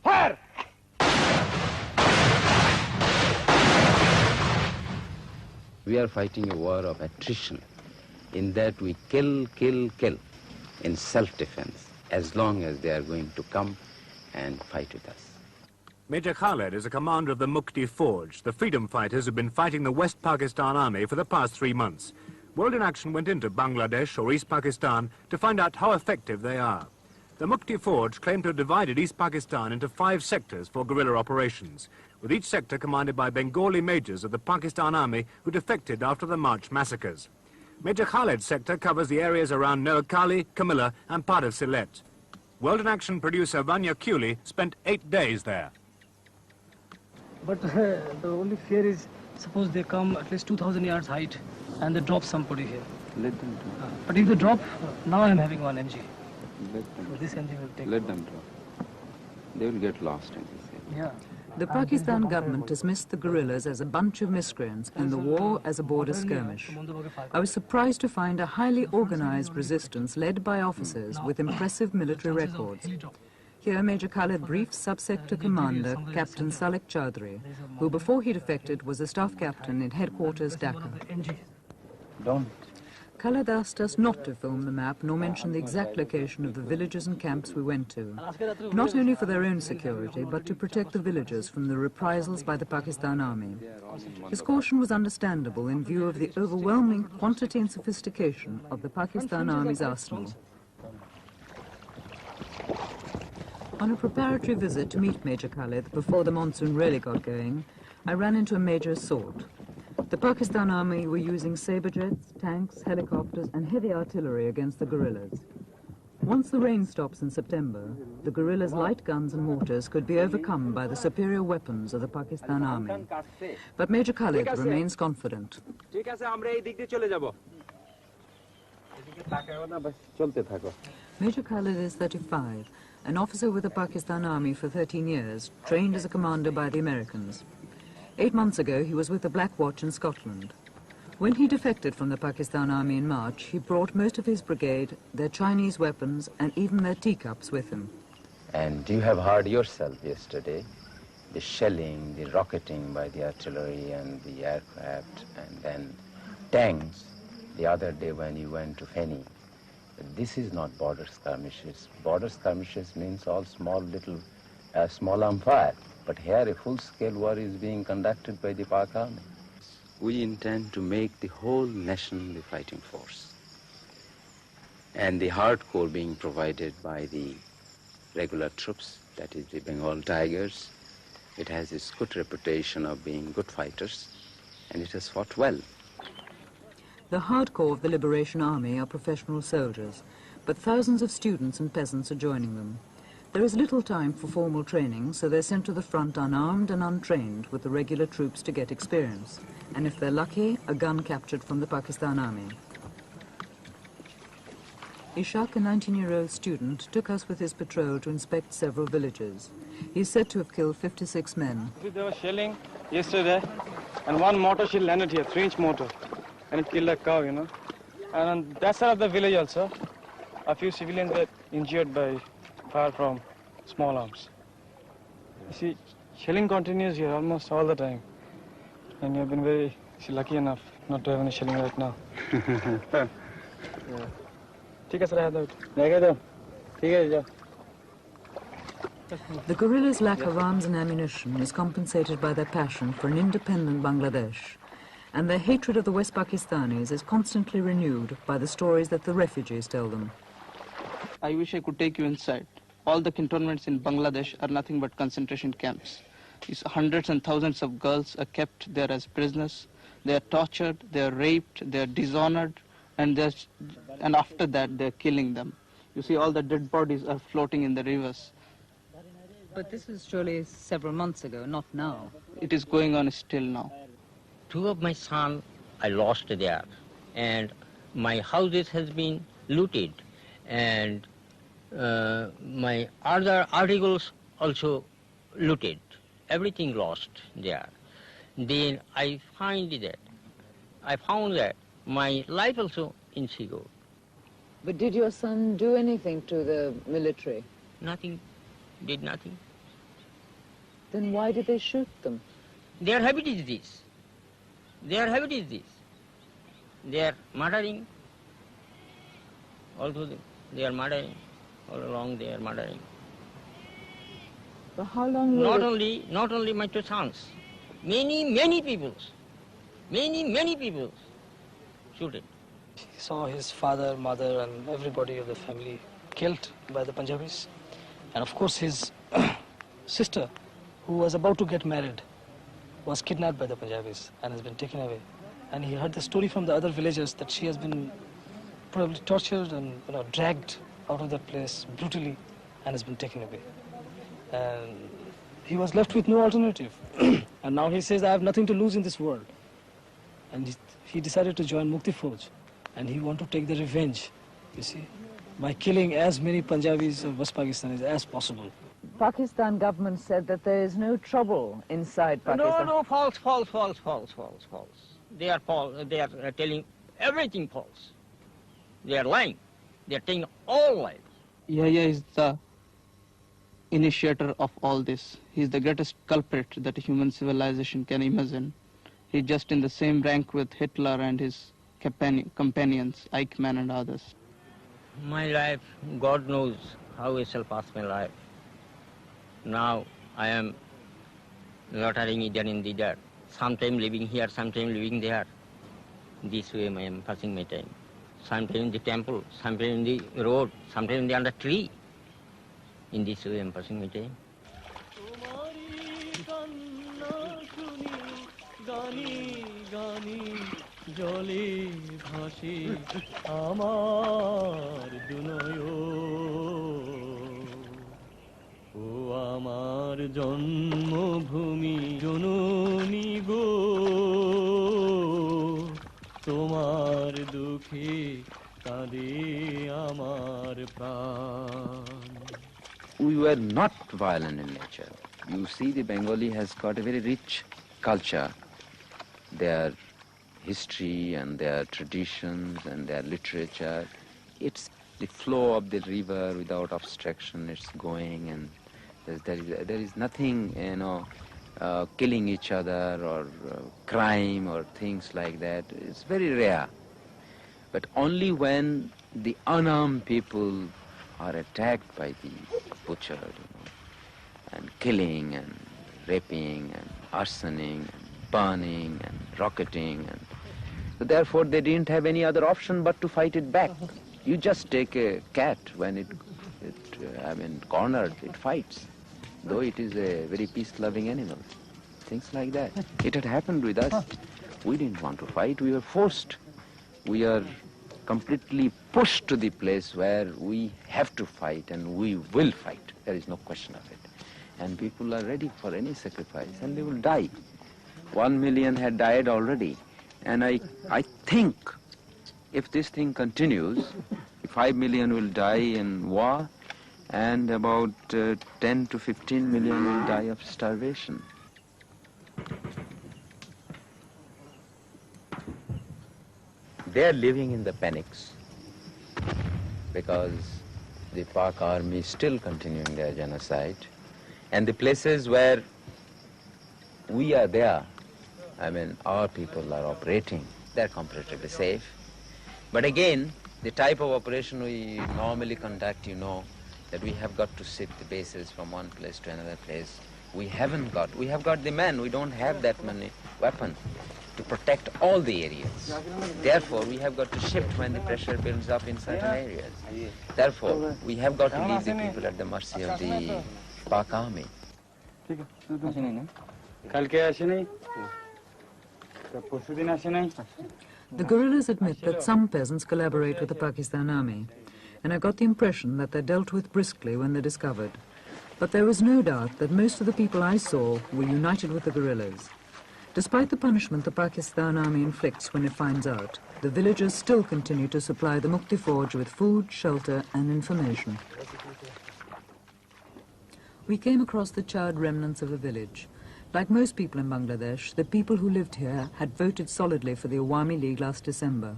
Fire! We are fighting a war of attrition, in that we kill in self-defense, as long as they are going to come and fight with us. Major Khaled is a commander of the Mukti Forge, the freedom fighters who've been fighting the West Pakistan Army for the past 3 months. World in Action went into Bangladesh or East Pakistan to find out how effective they are. The Mukti Forge claimed to have divided East Pakistan into 5 sectors for guerrilla operations, with each sector commanded by Bengali majors of the Pakistan Army who defected after the March massacres. Major Khaled's sector covers the areas around Noakhali, Camilla and part of Sylhet. World in Action producer Vanya Cooley spent 8 days there. But the only fear is, suppose they come at least 2,000 yards height and they drop somebody here. Let them drop. But if they drop, now I'm having 1 mg. Let them So this mg will take. Let them drop. They will get lost in this area. Yeah. The Pakistan government dismissed the guerrillas as a bunch of miscreants and the war as a border skirmish. I was surprised to find a highly organized resistance led by officers with impressive military records. Here, Major Khaled briefed Sub-Sector Commander Captain Salik Chaudhry, who before he defected was a staff captain in headquarters Dhaka. Don't. Khaled asked us not to film the map nor mention the exact location of the villages and camps we went to, not only for their own security, but to protect the villagers from the reprisals by the Pakistan Army. His caution was understandable in view of the overwhelming quantity and sophistication of the Pakistan Army's arsenal. On a preparatory visit to meet Major Khaled before the monsoon really got going, I ran into a major assault. The Pakistan Army were using sabre jets, tanks, helicopters and heavy artillery against the guerrillas. Once the rain stops in September, the guerrillas' light guns and mortars could be overcome by the superior weapons of the Pakistan Army. But Major Khaled remains confident. Major Khaled is 35, an officer with the Pakistan Army for 13 years, trained as a commander by the Americans. 8 months ago, he was with the Black Watch in Scotland. When he defected from the Pakistan Army in March, he brought most of his brigade, their Chinese weapons, and even their teacups with him. And you have heard yourself yesterday the shelling, the rocketing by the artillery and the aircraft, and then tanks the other day when you went to Feni. But this is not border skirmishes. Border skirmishes means all small arm fire. But here a full-scale war is being conducted by the Pak Army. We intend to make the whole nation the fighting force. And the hardcore being provided by the regular troops, that is the Bengal Tigers. It has its good reputation of being good fighters, and it has fought well. The hardcore of the Liberation Army are professional soldiers, but thousands of students and peasants are joining them. There is little time for formal training, so they're sent to the front unarmed and untrained with the regular troops to get experience. And if they're lucky, a gun captured from the Pakistan Army. Ishaq, a 19-year-old student, took us with his patrol to inspect several villages. He's said to have killed 56 men. There was shelling yesterday, and one mortar shell landed here, 3-inch mortar, and it killed a cow, you know. And on that side of the village also, a few civilians were injured by fire from small arms. You see, shelling continues here almost all the time. And you've been very lucky enough not to have any shelling right now. The guerrillas' lack of arms and ammunition is compensated by their passion for an independent Bangladesh. And their hatred of the West Pakistanis is constantly renewed by the stories that the refugees tell them. I wish I could take you inside. All the cantonments in Bangladesh are nothing but concentration camps. Hundreds and thousands of girls are kept there as prisoners. They are tortured, they are raped, they are dishonored, and after that they are killing them. You see, all the dead bodies are floating in the rivers. But this was surely several months ago, not now. It is going on still now. Two of my sons I lost there, and my houses has been looted, and my other articles also looted. Everything lost there. Then I found that my life also insecure. But did your son do anything to the military? Nothing, did nothing. Then why did they shoot them? Their habit is this. Their habit is this. They are murdering. Also, they are murdering. All along they are murdering. For how long? Not only my two sons. Many people shooted. He saw his father, mother, and everybody of the family killed by the Punjabis. And of course his sister, who was about to get married, was kidnapped by the Punjabis and has been taken away. And he heard the story from the other villagers that she has been probably tortured and dragged out of that place brutally and has been taken away. And he was left with no alternative. And now he says, I have nothing to lose in this world. And he decided to join Mukti Fauj. And he wanted to take the revenge, you see, by killing as many Punjabis of West Pakistanis as possible. Pakistan government said that there is no trouble inside Pakistan. No, false. They are false. They are telling everything false. They are lying. They are telling all lies. Yahya is the initiator of all this. He is the greatest culprit that human civilization can imagine. He is just in the same rank with Hitler and his companions, Eichmann and others. My life, God knows how I shall pass my life. Now I am loitering either in the there. Sometime living here, sometime living there. This way I am passing my time. Sometime in the temple, sometime in the road, sometime under tree. In this way I am passing my time. জলে ভাসে আমার দুনয়ন ও আমার জন্মভূমি জননী গো তোমার দুঃখে কাঁদে আমার প্রাণ We were not violent in nature. You see, the Bengali has got a very rich culture. Their history and their traditions and their literature. It's the flow of the river without obstruction. It's going, and there is nothing, killing each other or crime or things like that. It's very rare. But only when the unarmed people are attacked by the butcher, and killing and raping and arsoning and burning and rocketing, and so therefore they didn't have any other option but to fight it back. You just take a cat when it cornered, it fights, though it is a very peace-loving animal. Things like that. It had happened with us. We didn't want to fight. We were forced. We are completely pushed to the place where we have to fight, and we will fight. There is no question of it. And people are ready for any sacrifice, and they will die. 1 million had died already. And I think if this thing continues, 5 million will die in war, and about 10 to 15 million will die of starvation. They are living in the panics because the Pak army is still continuing their genocide. And the places where we are there, our people are operating, they're comparatively safe. But again, the type of operation we normally conduct, that we have got to shift the bases from one place to another place. We have got the men, we don't have that many weapons to protect all the areas. Therefore, we have got to shift when the pressure builds up in certain areas. Therefore, we have got to leave the people at the mercy of the Pak army. ঠিক আছে আসেনি না কালকে আসেনি পরশুদিন আসে নাই The guerrillas admit that some peasants collaborate with the Pakistan army, and I got the impression that they're dealt with briskly when they're discovered. But there was no doubt that most of the people I saw were united with the guerrillas. Despite the punishment the Pakistan army inflicts when it finds out, the villagers still continue to supply the Mukti Forge with food, shelter and information. We came across the charred remnants of a village. Like most people in Bangladesh, the people who lived here had voted solidly for the Awami League last December.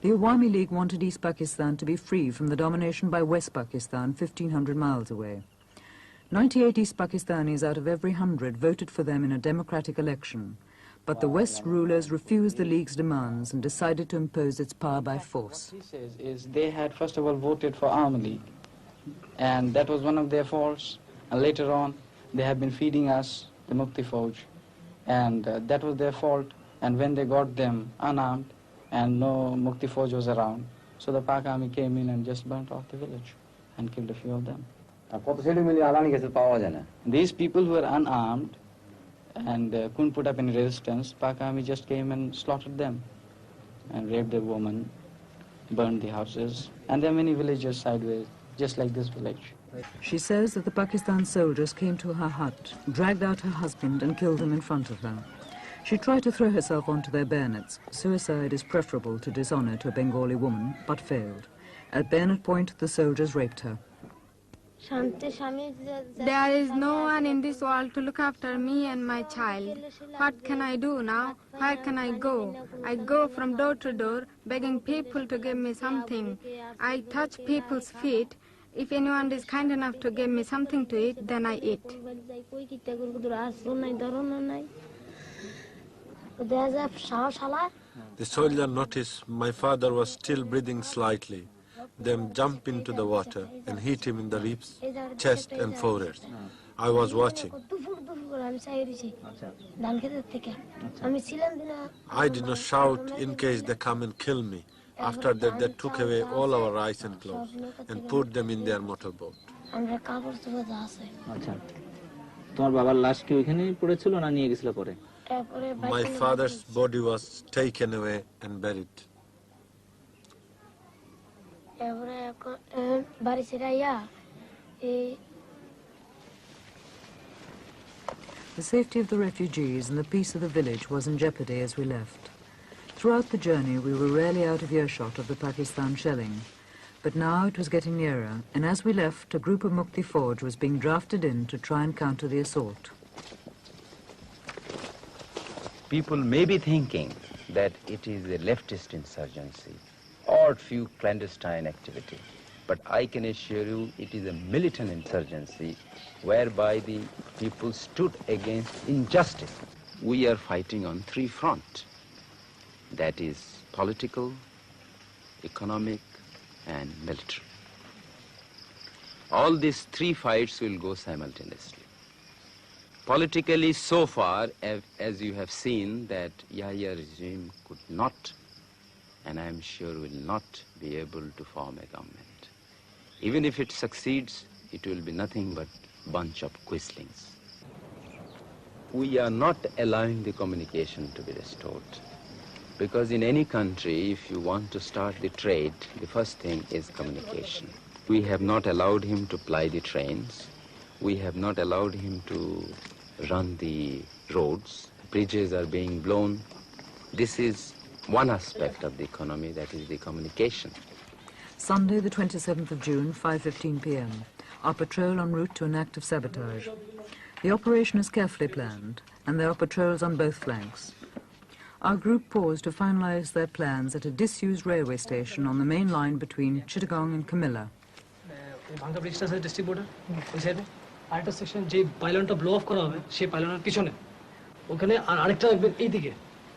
The Awami League wanted East Pakistan to be free from the domination by West Pakistan 1,500 miles away. 98 East Pakistanis out of every 100 voted for them in a democratic election, but the West rulers refused the League's demands and decided to impose its power by force. What he says is they had first of all voted for Awami League, and that was one of their faults, and later on they have been feeding us the Mukti Fauj, and that was their fault, and when they got them unarmed and no Mukti Fauj was around, so the Pak army came in and just burnt off the village and killed a few of them. These people who were unarmed and couldn't put up any resistance, Pak army just came and slaughtered them and raped the women, burned the houses, and there are many villages sideways, just like this village. She says that the Pakistan soldiers came to her hut, dragged out her husband and killed him in front of her. She tried to throw herself onto their bayonets. Suicide is preferable to dishonor to a Bengali woman, but failed. At bayonet point, the soldiers raped her. There is no one in this world to look after me and my child. What can I do now? Where can I go? I go from door to door, begging people to give me something. I touch people's feet. If anyone is kind enough to give me something to eat, then I eat. The soldier noticed my father was still breathing slightly. Then jump into the water and hit him in the ribs, chest and forehead. I was watching. I did not shout in case they come and kill me. After that, they took away all our rice and clothes and put them in their motorboat. My father's body was taken away and buried. The safety of the refugees and the peace of the village was in jeopardy as we left. Throughout the journey, we were rarely out of earshot of the Pakistan shelling. But now it was getting nearer, and as we left, a group of Mukti Fauj was being drafted in to try and counter the assault. People may be thinking that it is a leftist insurgency or few clandestine activity, but I can assure you it is a militant insurgency whereby the people stood against injustice. We are fighting on three fronts. That is political, economic, and military. All these three fights will go simultaneously. Politically, so far, as you have seen, that Yahya regime could not, and I am sure will not, be able to form a government. Even if it succeeds, it will be nothing but bunch of quislings. We are not allowing the communication to be restored. Because in any country, if you want to start the trade, the first thing is communication. We have not allowed him to ply the trains. We have not allowed him to run the roads. Bridges are being blown. This is one aspect of the economy, that is the communication. Sunday, the 27th of June, 5:15 p.m. Our patrol en route to an act of sabotage. The operation is carefully planned, and there are patrols on both flanks. Our group paused to finalize their plans at a disused railway station on the main line between Chittagong and Camilla. আরেকটা section যে পাইলনটা blow of করা হবে সেই পাইলনের পিছনে ওখানে আর আরেকটা রাখবেন এইদিকে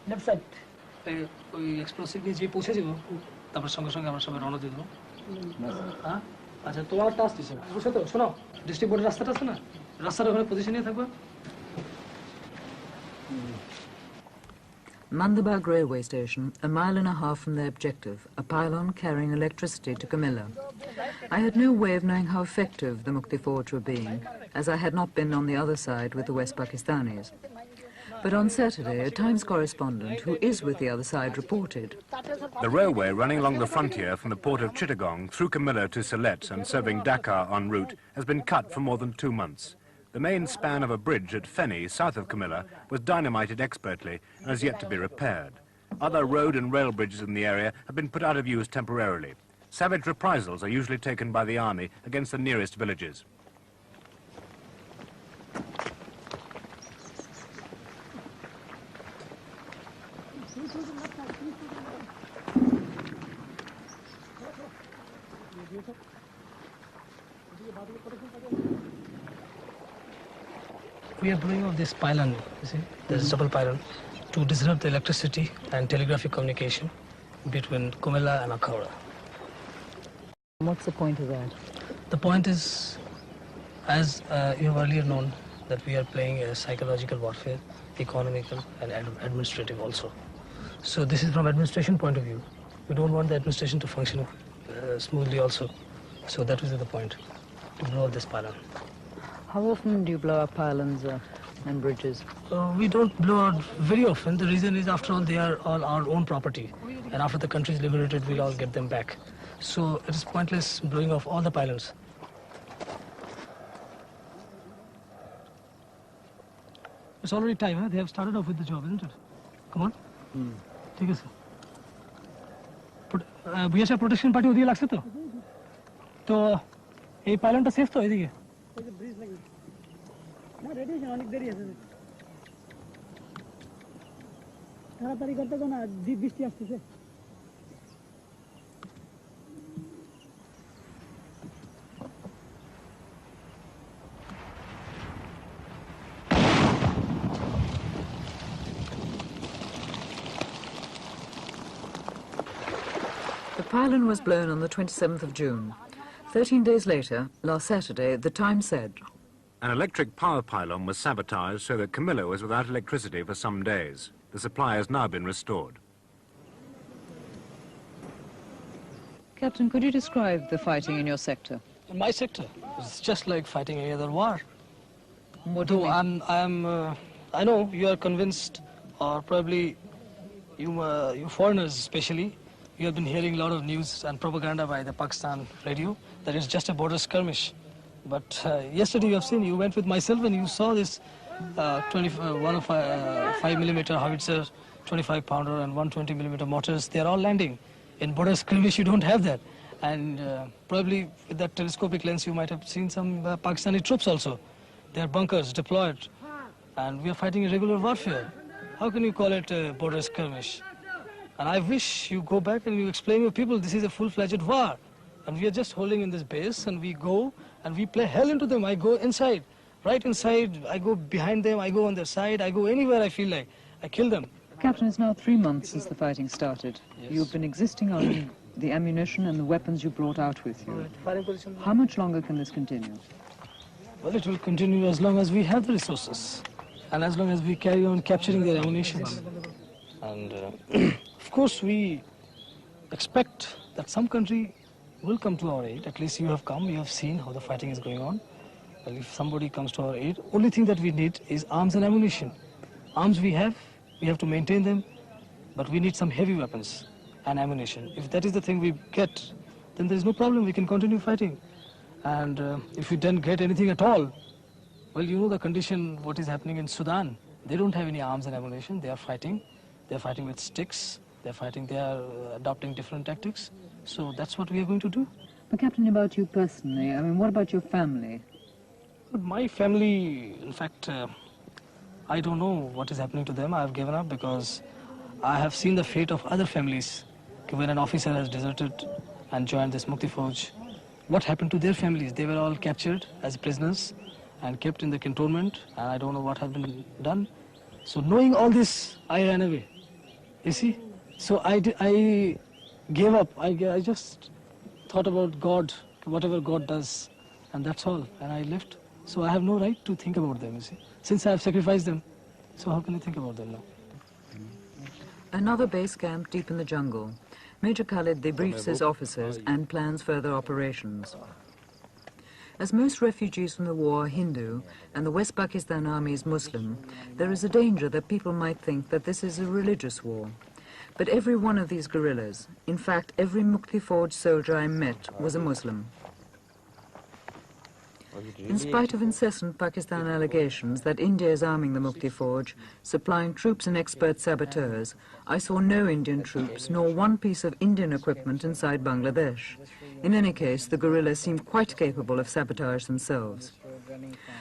লেফট সাইড ওই এক্সপ্লোসিভ নিয়ে যে পৌঁছে যাবো তারপর সঙ্গে সঙ্গে আমরা সবাই রওনা দিয়ে দেবো হ্যাঁ আচ্ছা তোমার একটা আসতেছে বুঝছো তো শোনো ডিস্ট্রিক্ট বোর্ডের রাস্তাটা আছে না রাস্তার ওখানে পজিশন নিয়ে থাকবে Mandabag railway station, a mile and a half from their objective, a pylon carrying electricity to Camilla. I had no way of knowing how effective the Mukti Forge were being, as I had not been on the other side with the West Pakistanis. But on Saturday, a Times correspondent who is with the other side reported. The railway running along the frontier from the port of Chittagong through Camilla to Sylhet and serving Dhaka en route has been cut for more than 2 months. The main span of a bridge at Feni, south of Camilla, was dynamited expertly and has yet to be repaired. Other road and rail bridges in the area have been put out of use temporarily. Savage reprisals are usually taken by the army against the nearest villages. We are blowing off this pylon, you see, there's a double pylon, to disrupt the electricity and telegraphic communication between Kumilla and Akhara. What's the point of that? The point is, as you have earlier known, that we are playing a psychological warfare, economical and administrative also. So this is from administration point of view. We don't want the administration to function smoothly also. So that was the point, to blow up this pylon. How often do you blow up pylons and bridges? We don't blow out very often. The reason is, after all, they are all our own property. And after the country is liberated, we'll all get them back. So it is pointless blowing off all the pylons. It's already time, huh? They have started off with the job, isn't it? Come on. Take it, sir. BSF protection party ওদিকে লাগছে তো তো এই পাইলনটা safe তো এদিকে bridge লাগবে না ready আছে অনেক দেরি আছে তাড়াতাড়ি করতে কোনা বৃষ্টি আসছে The pylon was blown on the 27th of June. 13 days later, last Saturday, the Times said, an electric power pylon was sabotaged so that Camilla was without electricity for some days. The supply has now been restored. Captain, could you describe the fighting in your sector? In my sector, it's just like fighting any other war. What do you mean? I know you are convinced, or probably you foreigners especially, you have been hearing a lot of news and propaganda by the Pakistan radio that it's just a border skirmish. But yesterday you have seen, you went with myself and you saw this 5mm howitzer, 25-pounder and 120mm mortars. They are all landing. In border skirmish you don't have that. And probably with that telescopic lens you might have seen some Pakistani troops also. Their bunkers deployed. And we are fighting a regular warfare. How can you call it a border skirmish? And I wish you go back and you explain to people this is a full-fledged war. And we are just holding in this base and we go and we play hell into them. I go inside, right inside, I go behind them, I go on their side, I go anywhere I feel like. I kill them. Captain, it's now 3 months since the fighting started. Yes. You've been existing on the ammunition and the weapons you brought out with you. How much longer can this continue? Well, it will continue as long as we have the resources and as long as we carry on capturing their ammunition. And of course we expect that some country will come to our aid. At least you have come, you have seen how the fighting is going on. Well, if somebody comes to our aid, only thing that we need is arms and ammunition. Arms we have to maintain them, but we need some heavy weapons and ammunition. If that is the thing we get, then there is no problem, we can continue fighting. And if we don't get anything at all, well, you know the condition, what is happening in Sudan. They don't have any arms and ammunition, they are fighting. They're fighting with sticks, they're fighting, they are adopting different tactics. So that's what we are going to do. But Captain, about you personally, I mean, what about your family? My family, in fact, I don't know what is happening to them. I have given up because I have seen the fate of other families. When an officer has deserted and joined this Mukti Forge, what happened to their families? They were all captured as prisoners and kept in the cantonment, and I don't know what has been done. So knowing all this, I ran away. You see? So I gave up. I just thought about God, whatever God does, and that's all. And I left. So I have no right to think about them, you see. Since I have sacrificed them, so how can I think about them now? Another base camp deep in the jungle. Major Khalid debriefs his officers and plans further operations. As most refugees from the war are Hindu and the West Pakistan Army is Muslim, there is a danger that people might think that this is a religious war. But every one of these guerrillas, in fact every Mukti Forge soldier I met, was a Muslim. In spite of incessant Pakistan allegations that India is arming the Mukti Forge, supplying troops and expert saboteurs, I saw no Indian troops nor one piece of Indian equipment inside Bangladesh. In any case, the guerrillas seem quite capable of sabotage themselves.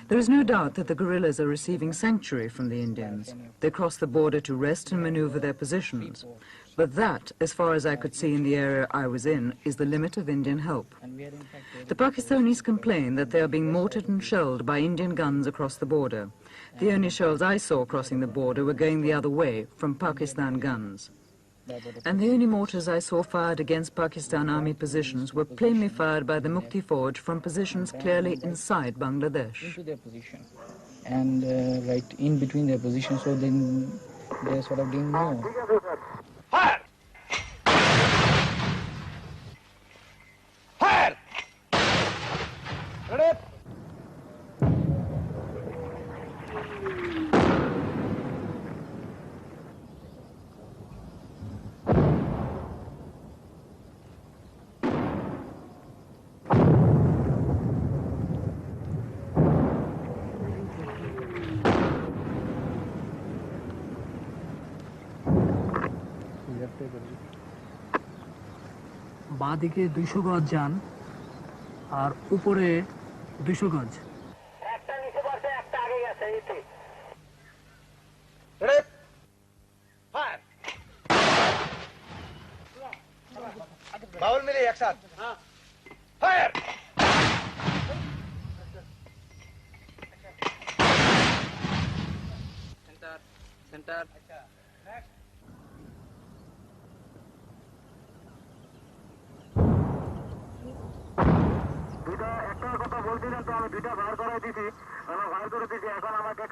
There is no doubt that the guerrillas are receiving sanctuary from the Indians. They cross the border to rest and maneuver their positions. But that, as far as I could see in the area I was in, is the limit of Indian help. The Pakistanis complain that they are being mortared and shelled by Indian guns across the border. The only shells I saw crossing the border were going the other way, from Pakistan guns. And the only mortars I saw fired against Pakistan army positions were plainly fired by the Mukti Forge from positions clearly inside Bangladesh. Into their position. And right in between their positions, so then they sort of didn't know. Fire! Fire! Ready? বাঁদিকে 200 গজ যান আর উপরে 200 গজ একটা নিচে বসে একটা আগে গেছে এতে রেড ফায়ার বাউল মিলে একসাথে হ্যাঁ ফায়ার সেন্টার সেন্টার আচ্ছা নেক্সট একটা কথা বলছিলেন তো আমি দুইটা বার করে দিছি আমি বার করে দিছি এখন আমাকে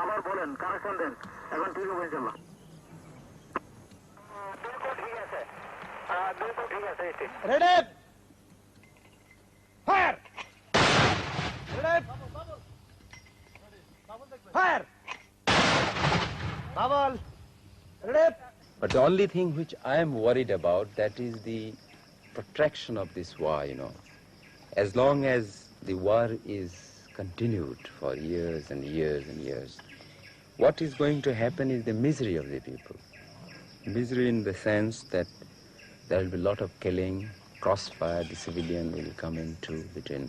আবার বলেন কারেকশন দেন এখন ঠিক হবে ইনশাআল্লাহ বিলকুল ঠিক আছে ready fire ready fire bubble ready But the only thing which I am worried about, that is the protraction of this war, you know. As long as the war is continued for years and years and years, what is going to happen is the misery of the people. Misery in the sense that there will be a lot of killing, crossfire, the civilian will come into between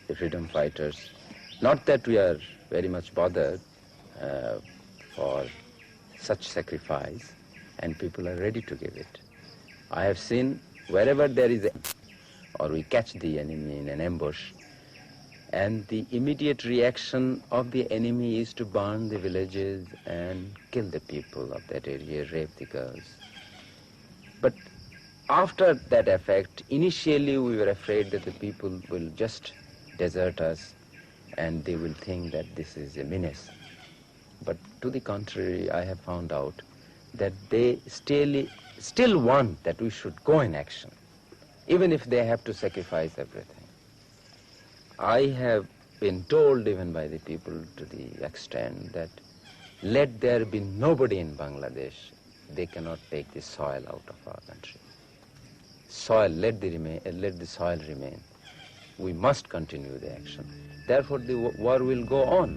the freedom fighters. Not that we are very much bothered for such sacrifice, and people are ready to give it. I have seen wherever there is or we catch the enemy in an ambush, and the immediate reaction of the enemy is to burn the villages and kill the people of that area, rape the girls. But after that effect, initially we were afraid that the people will just desert us and they will think that this is a menace. But to the contrary, I have found out that they still want that we should go in action, even if they have to sacrifice everything. I have been told even by the people to the extent that let there be nobody in Bangladesh, they cannot take the soil out of our country. Soil, let the soil remain. We must continue the action. Therefore the war will go on.